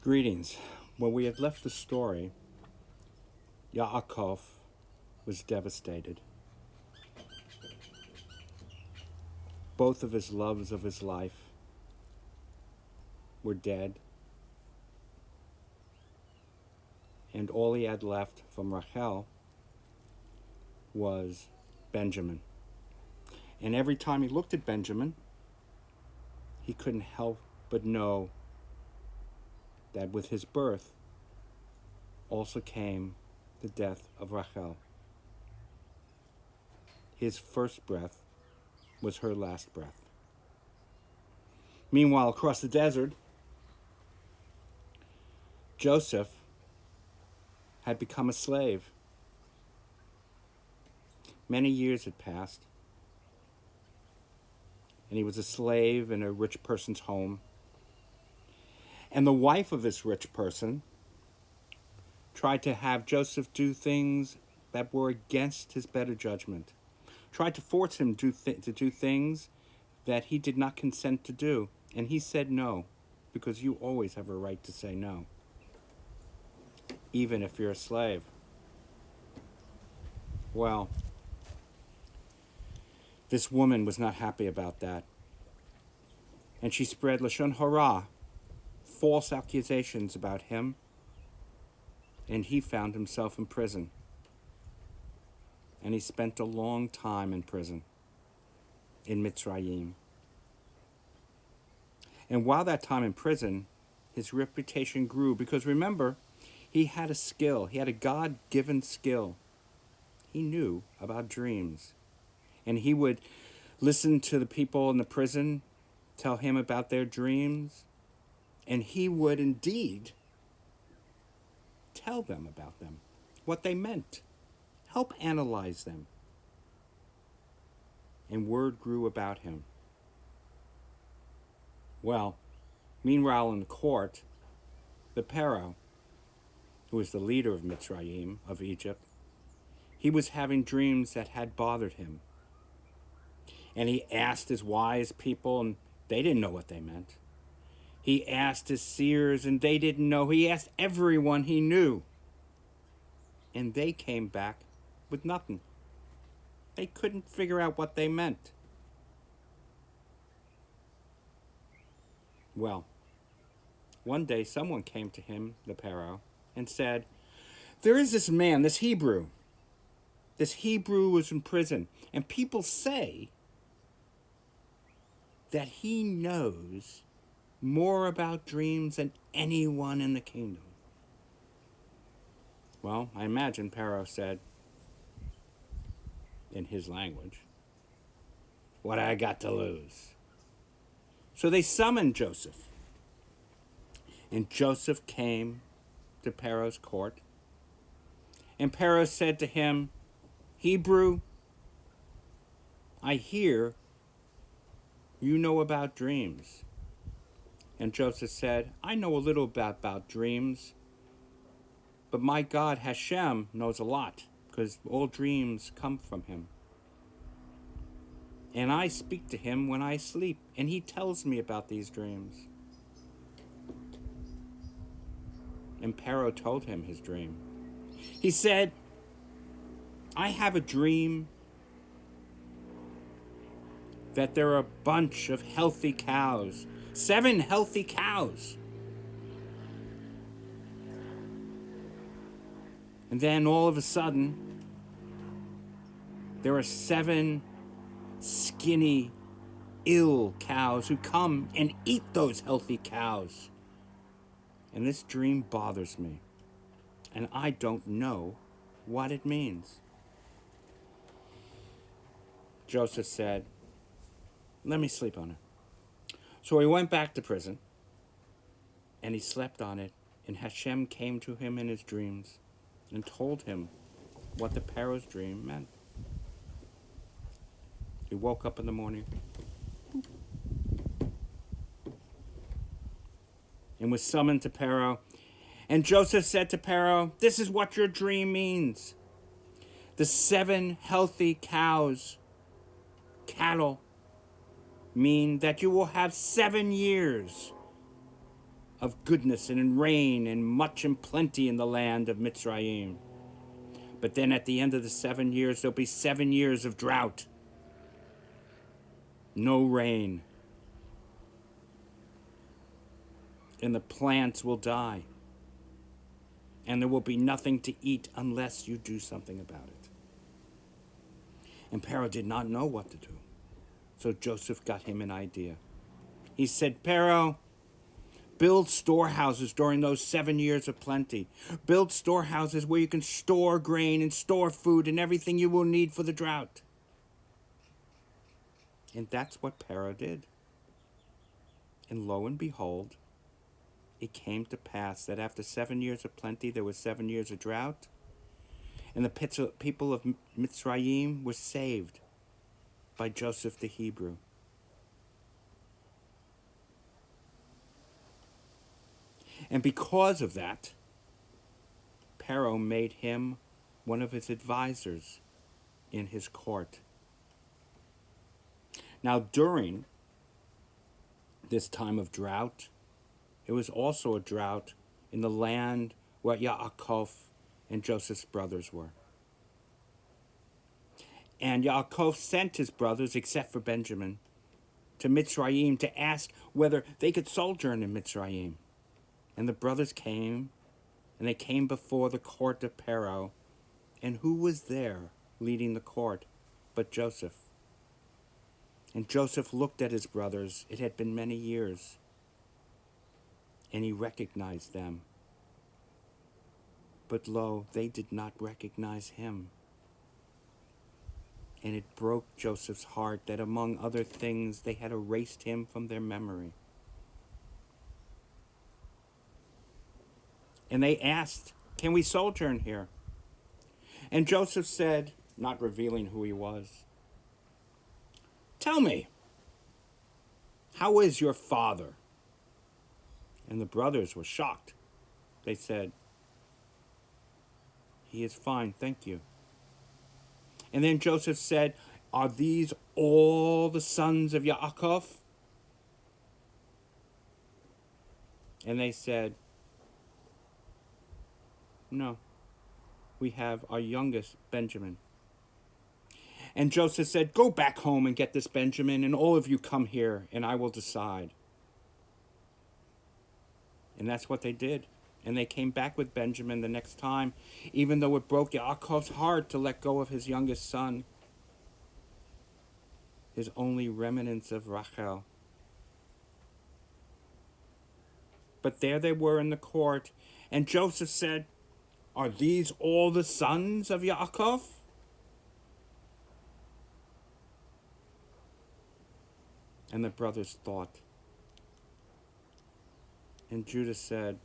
Greetings. When we had left the story, Yaakov was devastated. Both of his loves of his life were dead, and all he had left from Rachel was Benjamin. And every time he looked at Benjamin, he couldn't help but know that with his birth also came the death of Rachel. His first breath was her last breath. Meanwhile, across the desert, Joseph had become a slave. Many years had passed, and he was a slave in a rich person's home. And the wife of this rich person tried to have Joseph do things that were against his better judgment, tried to force him to do things that he did not consent to do. And he said no, because you always have a right to say no, even if you're a slave. Well, this woman was not happy about that. And she spread Lashon Hara, false accusations about him, and he found himself in prison. And he spent a long time in prison, in Mitzrayim. And while that time in prison, his reputation grew, because remember, he had a skill. He had a God-given skill. He knew about dreams. And he would listen to the people in the prison tell him about their dreams, and he would indeed tell them about them, what they meant, help analyze them. And word grew about him. Well, meanwhile in the court, the Pharaoh, who was the leader of Mitzrayim, of Egypt, he was having dreams that had bothered him. And he asked his wise people, and they didn't know what they meant. He asked his seers, and they didn't know. He asked everyone he knew. And they came back with nothing. They couldn't figure out what they meant. Well, one day someone came to him, the Pharaoh, and said, there is this man, this Hebrew. This Hebrew was in prison, and people say that he knows more about dreams than anyone in the kingdom. Well, I imagine Pharaoh said, in his language, what I got to lose? So they summoned Joseph. And Joseph came to Pharaoh's court. And Pharaoh said to him, Hebrew, I hear you know about dreams. And Joseph said, I know a little about dreams, but my God Hashem knows a lot, because all dreams come from him. And I speak to him when I sleep, and he tells me about these dreams. And Pharaoh told him his dream. He said, I have a dream that there are a bunch of healthy cows, 7 healthy cows. And then all of a sudden, there are 7 skinny, ill cows who come and eat those healthy cows. And this dream bothers me, and I don't know what it means. Joseph said, let me sleep on it. So he went back to prison, and he slept on it, and Hashem came to him in his dreams and told him what the Pharaoh's dream meant. He woke up in the morning and was summoned to Pharaoh. And Joseph said to Pharaoh, this is what your dream means. The 7 healthy cows, cattle, mean that you will have 7 years of goodness and in rain and much and plenty in the land of Mitzrayim. But then at the end of the 7 years, there'll be 7 years of drought. No rain. And the plants will die. And there will be nothing to eat unless you do something about it. And Pharaoh did not know what to do. So Joseph got him an idea. He said, Pharaoh, build storehouses during those 7 years of plenty. Build storehouses where you can store grain and store food and everything you will need for the drought. And that's what Pharaoh did. And lo and behold, it came to pass that after 7 years of plenty, there was 7 years of drought. And the people of Mitzrayim were saved by Joseph the Hebrew. And because of that, Pharaoh made him one of his advisors in his court. Now, during this time of drought, it was also a drought in the land where Yaakov and Joseph's brothers were. And Yaakov sent his brothers, except for Benjamin, to Mitzrayim to ask whether they could sojourn in Mitzrayim. And the brothers came, and they came before the court of Pharaoh. And who was there leading the court but Joseph? And Joseph looked at his brothers. It had been many years. And he recognized them. But lo, they did not recognize him. And it broke Joseph's heart that among other things they had erased him from their memory. And they asked, can we sojourn here? And Joseph said, not revealing who he was, tell me, how is your father? And the brothers were shocked. They said, he is fine, thank you. And then Joseph said, are these all the sons of Yaakov? And they said, no, we have our youngest, Benjamin. And Joseph said, go back home and get this Benjamin, and all of you come here, and I will decide. And that's what they did. And they came back with Benjamin the next time, even though it broke Yaakov's heart to let go of his youngest son, his only remnants of Rachel. But there they were in the court, and Joseph said, are these all the sons of Yaakov? And the brothers thought. And Judah said,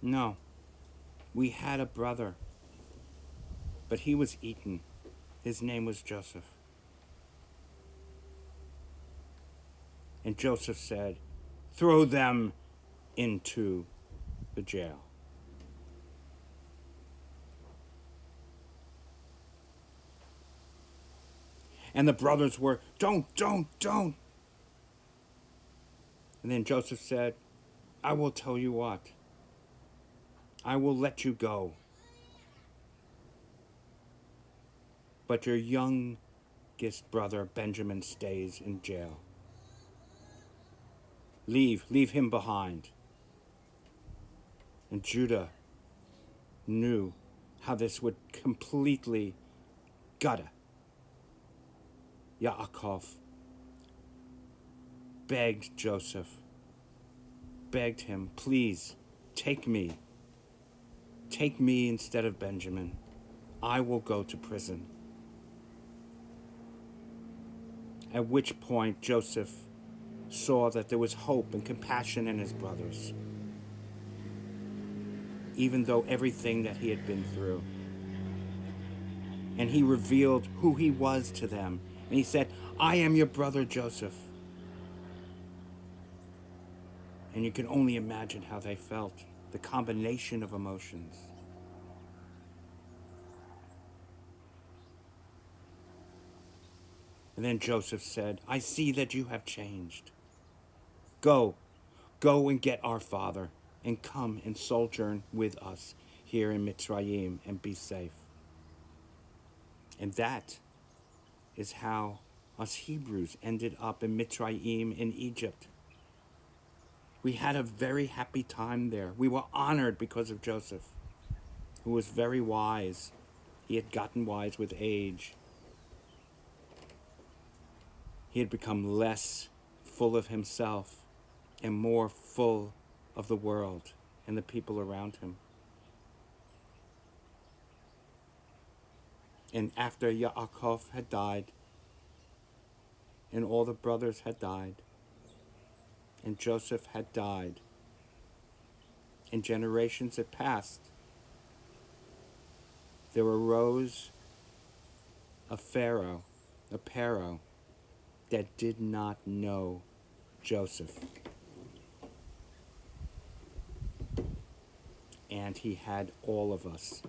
no, we had a brother, but he was eaten. His name was Joseph. And Joseph said, throw them into the jail. And the brothers were, don't. And then Joseph said, I will tell you what. I will let you go. But your youngest brother, Benjamin, stays in jail. Leave him behind. And Judah knew how this would completely gutter Yaakov. Begged Joseph, begged him, please, take me instead of Benjamin. I will go to prison. At which point Joseph saw that there was hope and compassion in his brothers, even though everything that he had been through. And he revealed who he was to them. And he said, I am your brother Joseph. And you can only imagine how they felt, the combination of emotions. And then Joseph said, I see that you have changed. Go, go and get our father, and come and sojourn with us here in Mitzrayim and be safe. And that is how us Hebrews ended up in Mitzrayim in Egypt. We had a very happy time there. We were honored because of Joseph, who was very wise. He had gotten wise with age. He had become less full of himself and more full of the world and the people around him. And after Yaakov had died, and all the brothers had died, and Joseph had died, and generations had passed, there arose a Pharaoh, that did not know Joseph. And he had all of us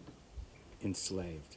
enslaved.